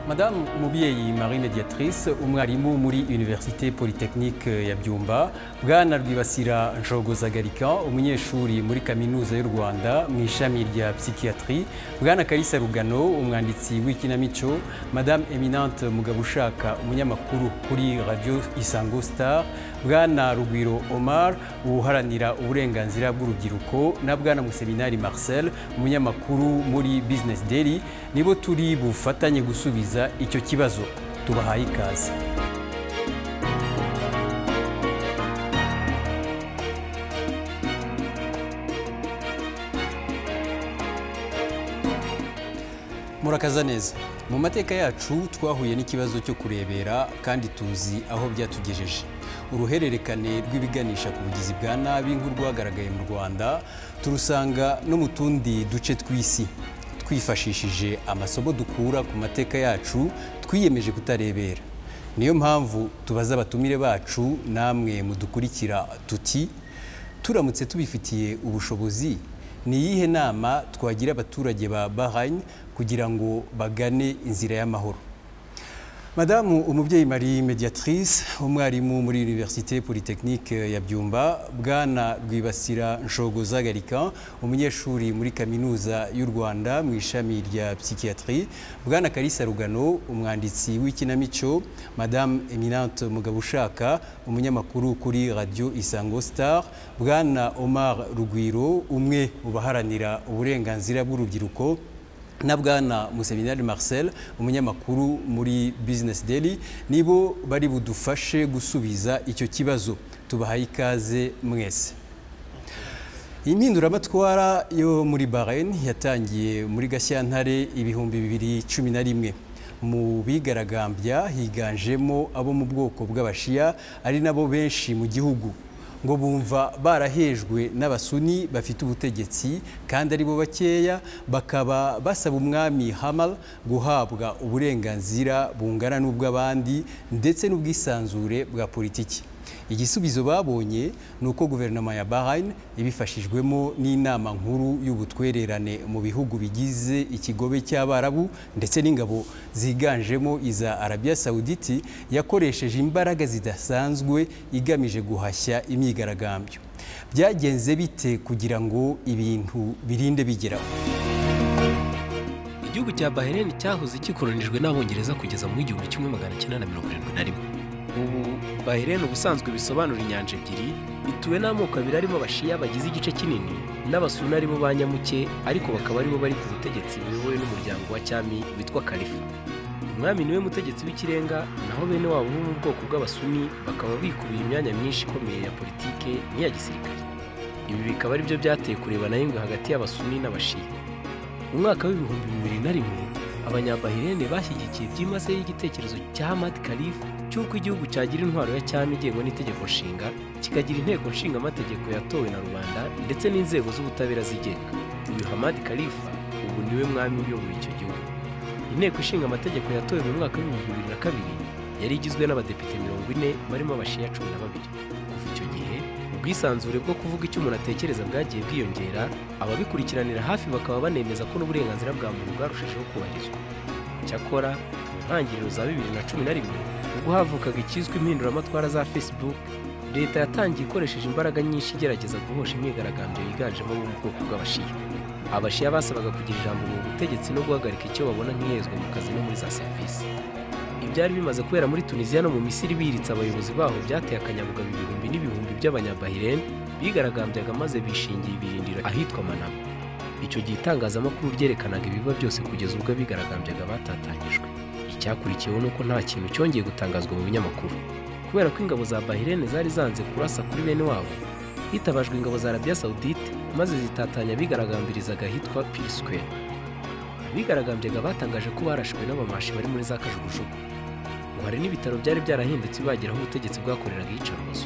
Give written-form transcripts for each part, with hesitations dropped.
Madame umubyeyi Marie Mediatrice umwarimu muri Université Polytechnique ya Byumba, Bwana Rwibasira Nshogozagarika umunyeshuri muri Kaminuza y'u Rwanda mu ishami rya Psychiatrie, Bwana Kalisa Rugano umwanditsi w'ikinamico, Madame Eminente Mugabushaka umunyamakuru kuri Radio Isango Star, Bwana Rugwiro Omar uharanira uburenganzira bw'urubyiruko na Bwana Museminari Marcel umunyamakuru muri Business Daily nibo turi bufatanye gusubiza icyo kibazo. Tubahaye ikaze. Murakaza neza. Mu mateka yacu twahuye n'ikibazo cyo kurebera kandi tuzi aho byatugejeje. Uruhererekane rw'ibiganisha ku bugizi bwa nabi nk'urwagaragaye mu Rwanda turusanga no mu tundi duce tw'isi. Twifashishije amasomo dukura ku mateka yacu twiyemeje kutarebera. Niyo mpamvu tubaza abatumire bacu namwe mudukurikira tuti turamutse tubifitiye ubushobozi ni iyihe nama twagira abaturage ba Bahrain kugira ngo bagane inzira y'amahoro. Madame umubyeyi Marie Mediatrice umwarimu muri Université Polytechnique ya Byumba, Bwana Rwibasira Nshogozagarika umunyeshuri muri Kaminuza y'u Rwanda mu ishami rya Psychiatrie, Bwana Kalisa Rugano umwanditsi w'ikinamico, Madame Eminente Mugabushaka umunyamakuru kuri Radio Isango Star, Bwana Omar Rugwiro umwe ubaharanira uburenganzira bw'urubyiruko na Bwana Museminari Marcel umunyamakuru muri Business Daily nibo bari budufashe gusubiza icyo kibazo. Tubahaye ikaze mwese. Impinduramatwara yo muri Bahrain yatangiye muri Gashyantare 2011. Mu bigaragambya higanjemo abo mu bwoko bw'abashia ari nabo benshi mu gihugu, ngo bumva barahejwe n'abasuni bafite ubutegetsi kandi ari bo bakeya, bakaba basaba umwami Hamal guhabwa uburenganzira bungana n'ubw'abandi ndetse n'ubwisanzure bwa politiki. Igisubizo babonye nuko guverinoma ya Bahrain ibifashijwemo n'inama nkuru y'ubutwererane mu bihugu bigize ikigobe cy'Abarabu ndetse n'ingabo ziganjemo iza Arabia Saudite yakoresheje imbaraga zidasanzwe igamije guhashya imyigaragambyo. Byagenze bite kugira ngo ibintu birinde bigeraho? Igihugu cya Bahrain cyahoze gikolonijwe n'Abongereza kugeza mu 1971. Ubu Bahrain ubusanzwe bisobanura inyanja ebyiri, ituwe n'amoko abiri arimo abashia bagize igice kinini n'abasuni aribo banyamuke, ariko bakaba aribo bari ku butegetsi buyobowe n'umuryango wa cyami witwa Khalifa. Umwami niwe mutegetsi w'ikirenga, naho bene wabo bo mu bwoko bw'abasuni bakaba bikubiye imyanya myinshi ikomeye ya politike n'iya gisirikare. Ibi bikaba ari byo byateye kurebana y'ingwe hagati y'abasuni n'abashia. Mu mwaka w'2001 Abanyabahrain bashyigikiye byimazeyo igitekerezo cya Hamad Khalifa cy'uko igihugu cyagira intwaro ya cyami igengwa n'itegeko nshinga, kikagira inteko nshinga amategeko yatowe na rubanda ndetse n'inzego z'ubutabera zigenga. Uyu Hamad Khalifa ubu niwe mwami uyoboye icyo gihugu. Inteko ishinga amategeko yatowe mu mwaka w'2002 yari igizwe n'abadepite 40 barimo abashia 12. Kuva icyo gihe ubwisanzure bwo kuvuga icyo umuntu atekereza bwagiye bwiyongera, ababikurikiranira hafi bakaba banemeza ko n'uburenganzira bwa muntu bwarushijeho kubahirizwa. Cyakora mu ntangiriro za 2011 ubwo havukaga ikizwi impinduramatwara za Facebook, leta yatangiye ikoresheje imbaraga nyinshi igerageza guhosha imyigaragambyo yiganjemo mu bwoko bw'abashia. Abashia basabaga kugira ijambo mu butegetsi no guhagarika icyo babona nk'iyezwa mu kazi no muri za serivisi. Ibyari bimaze kubera muri Tunisia no mu Misiri biritse abayobozi baho byateye akanyabugabo ibihumbi n'ibihumbi by'Abanyabahrain bigaragambyaga maze bishingiye ibirindiro ahitwa Manama. Icyo gihe itangazamakuru ryerekanaga ibiba byose kugeza ubwo bigaragambyaga batatanyijwe. Icyakurikiyeho nuko nta kintu cyongeye gutangazwa mu binyamakuru, kubera ko ingabo za Bahrain zari zanze kurasa kuri bene wabo. Hitabajwe ingabo za Arabia Saudite maze zitatanya bigaragambirizaga hitwa Peace Square. Abigaragambyaga batangaje ko barashwe n'abamashi bari muri za kajugujugu. Ngo hari n'ibitaro byari byarahindutse bageraho ubutegetsi bwakoreraga iyicarubozo.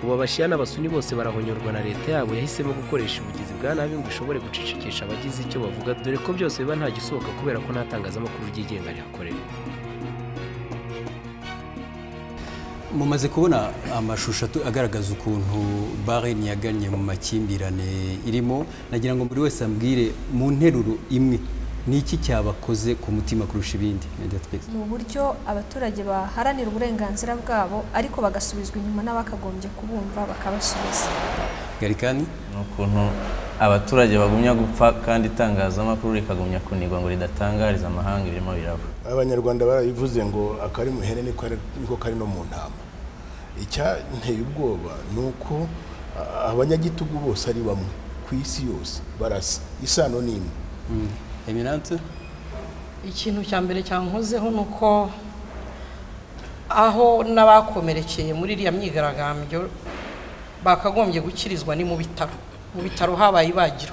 Ubu abashia n'abasuni bose barahonyorwa na leta yabo yahisemo gukoresha ubugizi bwa nabi ngo ishobore gucicikisha abagize icyo bavuga, dore ko byose biba nta gisohoka kubera ko nta tangazamakuru ryigenga rihakorera. Mumaze kubona amashusho agaragaza ukuntu Bahrain yaganye mu makimbirane irimo, nagira ngo buri wese ambwire mu nteruro imwe ni iki cyabakoze ku mutima kurusha ibindi? Ni uburyo abaturage baharanira uburenganzira bwabo ariko bagasubizwa inyuma n'abakagombye kubumva bakabasubiza. Garikani n'ukuntu abaturage bagumya gupfa kandi itangazamakuru rikagumya kunigwa ngo ridatangariza amahanga ibirimo biraba. Abanyarwanda barabivuze ngo akari mu ihene niko kari no mu ntama. Icyanteye ubwoba nuko abanyagitugu bose ari bamwe ku isi yose barasa isano n'imwe. Eminante, ikintu cya mbere cyankozeho nuko aho n'abakomerekeye muri iriya myigaragambyo bakagombye gukirizwa ni mu bitaro habaye ibagiro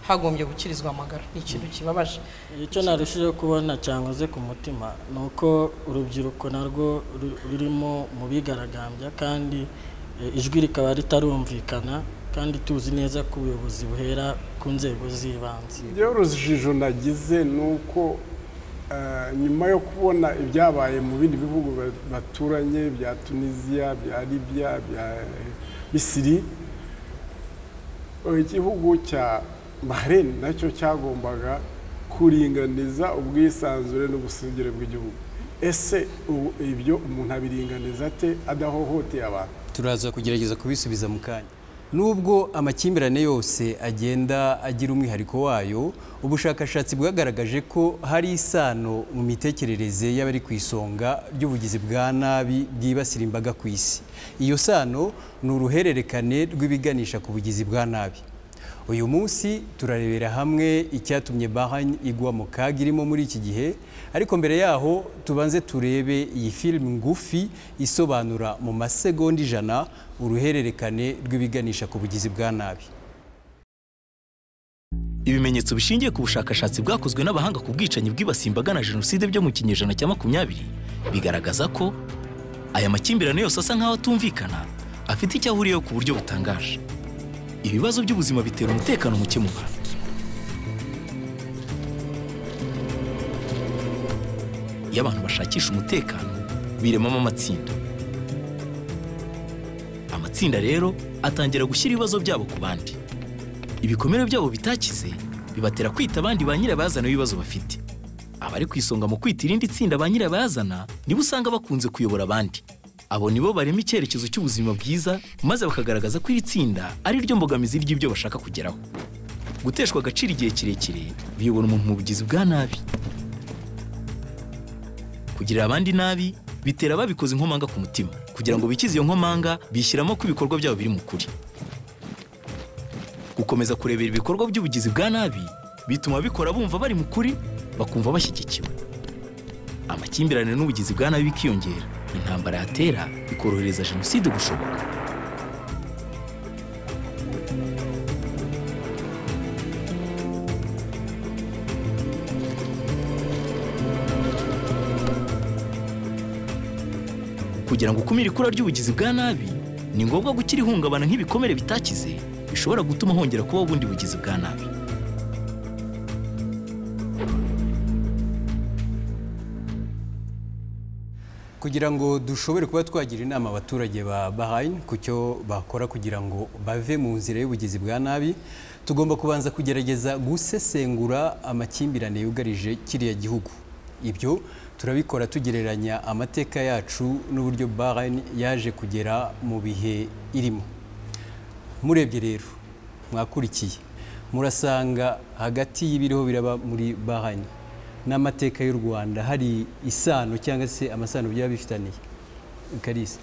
hagombye gukirizwa amagara. Ni ikintu kibabaje. Icyo narushijeho kubona cyankoze ku mutima nuko urubyiruko narwo rurimo mu bigaragambya kandi ijwi rikaba ritarumvikana kandi tuzi neza ko ubuyobozi buhera ku nzego z'ibanze. Urujijo nagize nuko nyuma yo kubona ibyabaye mu bindi bihugu baturanye bya Tunisia, bya Libya, bya Misiri, igihugu cya Bahrain nacyo cyagombaga kuringaniza ubwisanzure n'ubusugire bw'igihugu. Ese ibyo umuntu abiringaniza ate adahohoteye abantu? turaza kugerageza kubisubiza mu kanya. Nubwo amakimbirane yose agenda agira umwihariko wayo, ubushakashatsi bwagaragaje ko hari isano mu mitekerereze y'abari ku isonga ry'ubugizi bwa nabi bwibasira imbaga ku isi. Iyo sano ni uruhererekane rw'ibiganisha ku bugizi bwa nabi. Uyu munsi turarebera hamwe icyatumye Bahrain igwa mu kaga irimo muri iki gihe, ariko mbere yaho tubanze turebe iyi film ngufi isobanura mu masegonda 100 uruhererekane rw'ibiganisha ku bugizi bwa nabi. Ibimenyetso bishingiye ku bushakashatsi bwakozwe n'abahanga ku bwicanyi bw'ibasimbaga na jenoside byo mu kinyejana cya 20 bigaragaza ko aya makimbirane yose asa nkaho atumvikana afite icyo ahuriyeho ku buryo butangaje. Ibibazo by'ubuzima bitera umutekano muke mu bantu. Iyo abantu bashakisha umutekano biremamo amatsinda. Amatsinda rero atangira gushyira ibibazo byabo ku bandi. Ibikomere byabo bitakize bibatera kwita abandi ba nyirabazana ibibazo bafite. Abari kwisonga mu kwita irindi tsinda ba nyirabazana nibo usanga bakunze kuyobora abandi. Abo nibo barema icyerekezo cy'ubuzima bwiza maze bakagaragaza ko iri tsinda ari ryo mbogamizi ry'ibyo bashaka kugeraho. Guteshwa agaciro igihe kirekire biyobora umuntu mu bugizi bwa nabi. Kugira abandi nabi bitera babikoze inkomanga ku mutima. Kugira ngo bikize iyo nkomanga bishyiramo ko ibikorwa byabo biri mu kuri. Gukomeza kurebera ibikorwa by'ubugizi bwa nabi bituma bikora bumva bari mu kuri, bakumva bashyigikiwe. Amakimbirane n'ubugizi bwa nabi bikiyongera, intambara yatera ikorohereza jenoside gushoboka. Kugira ngo ukumire ikura ry'ubugizi bwa nabi ni ngombwa gukira ihungabana nk'ibikomere bitakize bishobora gutuma hongera kubaho ubundi bugizi bwa nabi. Kugira ngo dushobore kuba twagira inama abaturage ba Bahrain ku cyo bakora kugira ngo bave mu nzira y'ubugizi bwa nabi, tugomba kubanza kugerageza gusesengura amakimbirane yugarije kiriya gihugu. Ibyo turabikora tugereranya amateka yacu n'uburyo Bahrain yaje kugera mu bihe irimo. Murebye rero, mwakurikiye, murasanga hagati y'ibiriho biraba muri Bahrain n'amateka y'u Rwanda hari isano cyangwa se amasano byaba bifitaniye. Kalisa,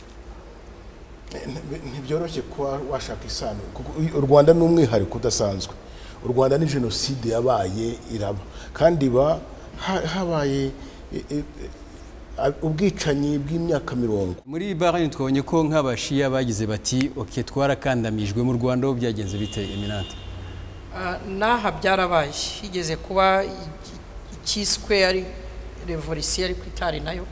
ntibyoroshye kuba washaka isano kuko u Rwanda ni umwihariko udasanzwe. U Rwanda ni jenoside yabaye iraba kandi habaye ubwicanyi bw'imyaka 40. Muri Bahrain twabonye ko nk'abashiya bagize bati okay twarakandamijwe. Mu Rwanda ho byagenze bite Eminante? Naha byarabaye higeze kuba ikiswe ari revolution ari kwitari nayo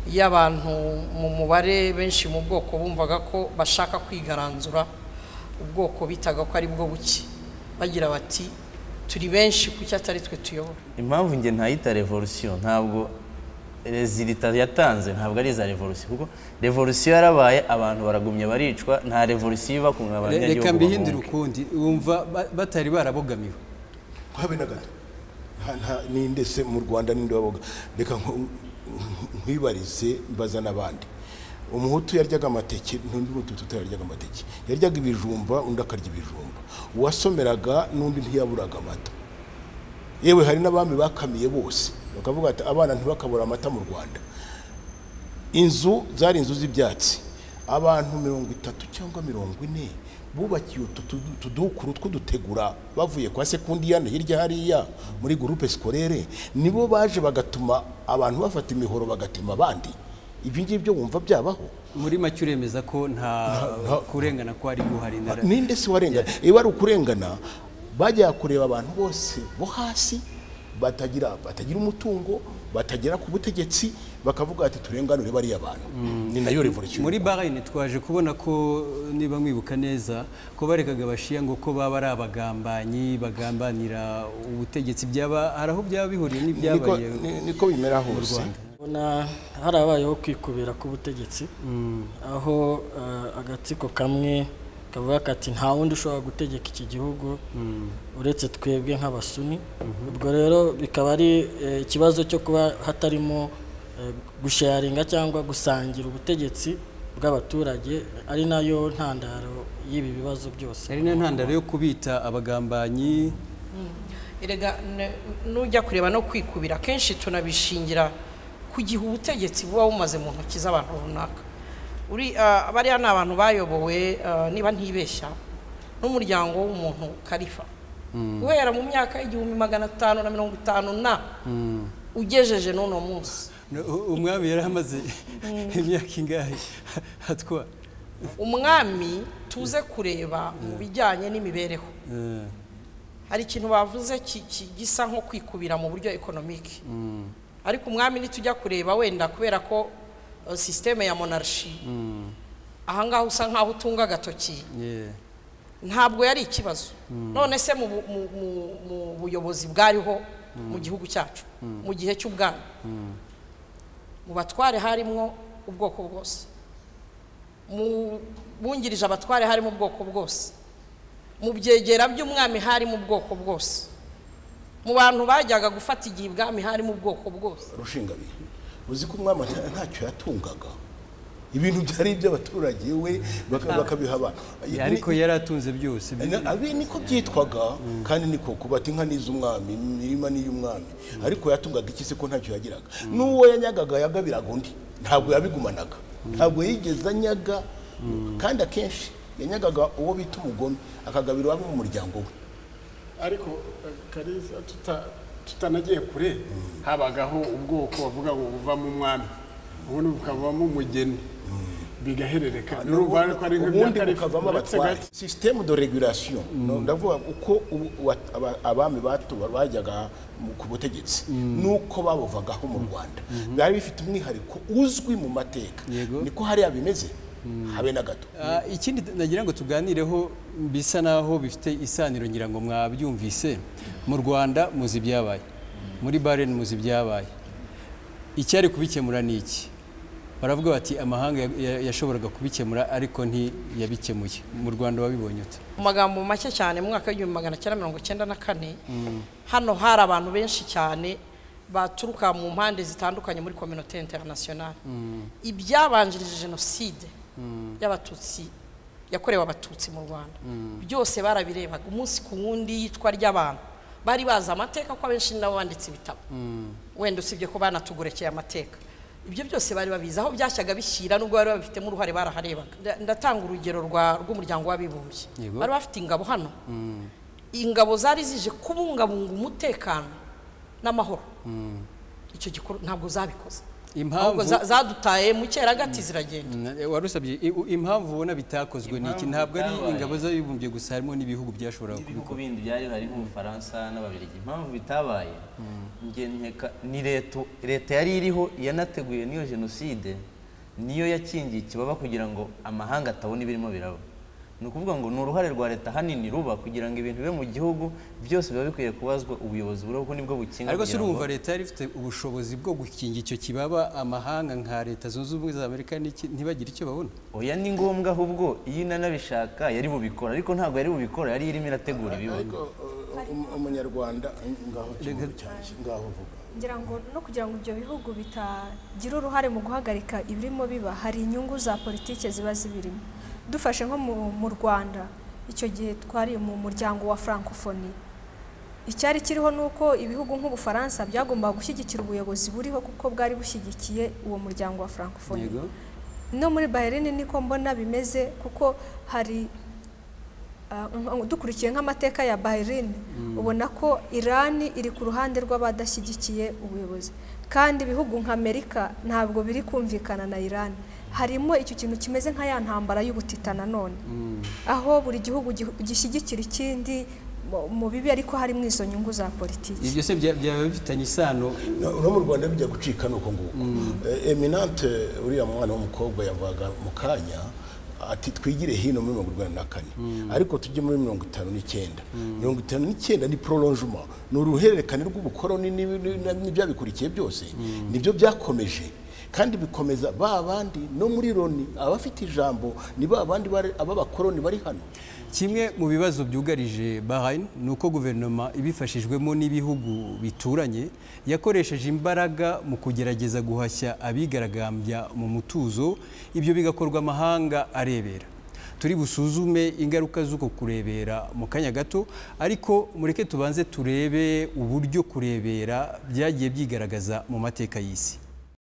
y'abantu mu mubare benshi mu bwoko bumvaga ko bashaka kwigaranzura ubwoko bitaga ko ari bwo buki, bagira bati turi benshi kuki atari twe tuyobora. Impamvu nge ntayita revolution ntabwo resultat yatanze ntabwo ari za revolution kuko revolution yarabaye abantu baragumye baricwa, nta revolution iba ku abanyagihugu. Reka mbihindira ukundi, wumva batari barabogamiwe. Habe na gato ninde se mu Rwanda ninde waboga reka nkwibarize mbaza n'abandi umuhutu yaryaga amateke n'undi mututu yaryaga amateke yaryaga ibijumba undi akarya ibijumba uwasomeraga n'undi ntiyaburaga amata yewe hari n'abami bakamiye bose bakavuga ati abana ntibakabura amata mu Rwanda inzu zari inzu z'ibyatsi abantu 30 cyangwa 40 bubakiye tudukuru tw'udutegura bavuye kwa sekundiyane hirya hariya muri groupe scolaire nibo baje bagatuma abantu bafata imihoro bagatema abandi ibi ngibyo wumva byabaho muri make uremeza ko nta kurengana ko ari guhari ninde se warengana iyo ari ukurengana bajya kureba abantu bose bo hasi batagira umutungo batagera ku butegetsi bakavuga ati turenganure bari abantu ni nayo revolution muri Bahrain twaje kubona ko niba mwibuka neza ko barekaga abashiya ngo ko baba ari abagambanyi bagambanira ubutegetsi byaba haraho byaba bihuriye n'ibyabaye niko bimera hose ubona harabayeho kwikubira ku butegetsi aho agatsiko kamwe kavuga kati nta wundi ushobora gutegeka iki gihugu uretse twebwe nk'abasuni ubwo rero bikaba ari ikibazo cyo kuba hatarimo gusharinga cyangwa gusangira ubutegetsi bw'abaturage ari nayo ntandaro y'ibi bibazo byose ari nayo ntandaro yo kubita abagambanyi erega nujya kureba no kwikubira kenshi tunabishingira ku gihe ubutegetsi buba bumaze mu ntoki z'abantu runaka bariya ni abantu bayobowe niba ntibeshya n'umuryango w'umuntu Khalifa guhera mu myaka y'1550 ugejeje n'uno munsi umwami yari amaze imyaka ingahe atwa umwami tuze kureba mu bijyanye n'imibereho hari ikintu bavuze gisa nko kwikubira mu buryo economique ariko umwami nitujya kureba wenda kubera ko systeme ya monarchie ahangaho usa nkaho utunga gatoki ntabwo yari ikibazo none se mu buyobozi bwariho mu gihugu cyacu mu gihe cy'ubwami mu batware harimo ubwoko bwose mu bungirije abatware harimo ubwoko bwose mu byegera by'umwami harimo ubwoko bwose mu bantu bajyaga gufata igihe ibwami harimo ubwoko bwose rushingabi uzi ko umwami ntacyo yatungaga ibintu byari iby'abaturage we bakabiha abantu ariko yaratunze byose abi niko byitwaga kandi niko kubata inka n'iz'umwami imirima n'iy'umwami ariko yatungaga iki se ko ntacyo yagiraga n'uwo yanyagaga yagabiraga undi ntabwo yabigumanaga ntabwo yigeze anyaga kandi akenshi yanyagaga uwo bita umugome akagabira abo mu muryango we ariko Kalisa tutanagiye kure habagaho ubwoko bavuga ngo buva mu mwami ubundi bukavamo umugeni bigaherereka n'urumva ko ari nk'ibikavamo abatware système de régulation ndavuga uko abami bajyaga ku butegetsi nuko babuvagaho mu Rwanda bari bifite umwihariko uzwi mu mateka niko hari abimeze habe na gato ikindi nagira ngo tuganireho bisa naho bifite isaniro ngira ngo mwabyumvise mu Rwanda muzi byabaye muri Bahrain muzi byabaye icyari kubikemura ni iki baravuga bati amahanga yashoboraga kubikemura ariko ntiyabikemuye mu Rwanda wabibonye ute mu magambo make cyane mu mwaka w'1994 hano hari abantu benshi cyane baturuka mu mpande zitandukanye muri communauté internationale ibyabanjirije jenoside y'abatutsi yakorewe abatutsi mu Rwanda byose barabirebaga umunsi ku wundi yitwa ry'abantu bari baza amateka ko abenshi nabo banditse ibitabo wenda usibye ko banatugurekeye amateka ibyo byose bari babizi aho byashyaga bishyira nubwo bari babifitemo uruhare baraharebaga ndatanga urugero rw'umuryango w'abibumbye bari bafite ingabo hano ingabo zari zije kubungabunga umutekano n'amahoro icyo gikorwa ntabwo zabikoze impamvu zadutaye mu cyeragati ziragenda warusabye impamvu ubona bitakozwe niki ntabwo ari ingabo z'abibumbye gusa harimo n'ibihugu byashobora kubikora bindi byari hari nk'Ubufaransa n'Ababiligi impamvu bitabaye ni leta yari iriho yanateguye niyo jenoside niyo yakingiye ikibaba kugira ngo amahanga atabona ibirimo biraba ni ukuvuga ngo ni uruhare rwa leta hanini ruba kugira ngo ibintu bibe mu gihugu byose biba bikwiye kubazwa ubuyobozi buriho ko nibwo bukinga ariko se urumva leta yari ifite ubushobozi bwo gukinga icyo kibaba amahanga nka leta zunze ubumwe za Amerika ntibagire icyo babona oya ni ngombwa ahubwo iyo inanabishaka yari bubikora ariko ntabwo yari bubikora yari irimo irategura ibibazo umunyarwanda ngaho vuga ngira ngo no kugira ngo ibyo bihugu bitagira uruhare mu guhagarika ibirimo biba hari inyungu za politike ziba zibirimo dufashe nko mu Rwanda icyo gihe twari mu muryango wa francophonie icyari kiriho nuko ibihugu nk'Ubufaransa byagombaga gushyigikira ubuyobozi buriho kuko bwari bushyigikiye uwo muryango wa francophonie no muri Bahrain niko mbona bimeze kuko hari dukurikiye nk'amateka ya Bahrain ubona ko Iran iri ku ruhande rw'abadashyigikiye ubuyobozi kandi ibihugu nka Amerika ntabwo biri kumvikana na Iran harimo icyo kintu kimeze nka ya ntambara y'ubutitana none aho buri gihugu gishyigikira ikindi mu bibi ariko hari mu izo nyungu za politiki ibyo se byaba bifitanye isano no mu Rwanda bijya gucika nuko nguko eminante uriya mwana w'umukobwa yavuga mu kanya ati twigire hino muri 1944 ariko tujye muri 59 ni prolongement n'uruhererekane rw'ubukoroni n'ibyabikurikiye byose nibyo byakomeje kandi bikomeza babandi no muri Loni abafite ijambo ni babandi ababakoroni bari hano. Kimwe mu bibazo byugarije Bahrain nuko guverinoma ibifashijwemo n'ibihugu bituranye yakoresheje imbaraga mu kugerageza guhashya abigaragambya mu mutuzo, ibyo bigakorwa amahanga arebera. Turi busuzume ingaruka z'uko kurebera mu kanya gato, ariko mureke tubanze turebe uburyo kurebera byagiye byigaragaza mu mateka y'isi.